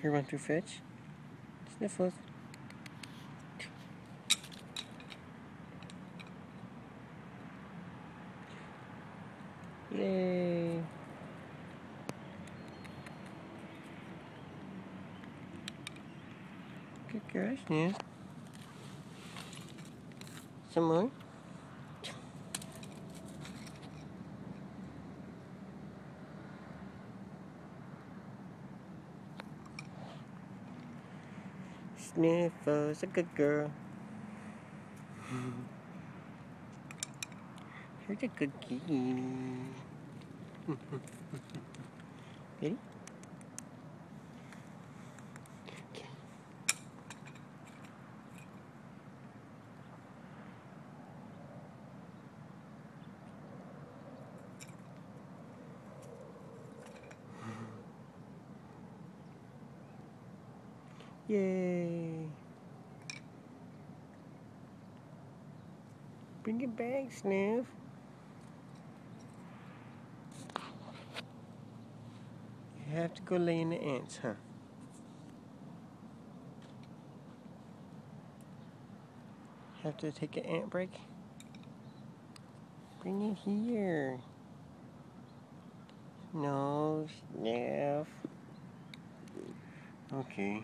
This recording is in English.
Here, run through fetch. Sniffles. Yay. Good girl, Sniff. Some more. Sniffles, a good girl. Here's a good kitty. Ready? Yay. Bring it back, Sniff. You have to go lay in the ants, huh? Have to take an ant break? Bring it here. No, Sniff. Okay.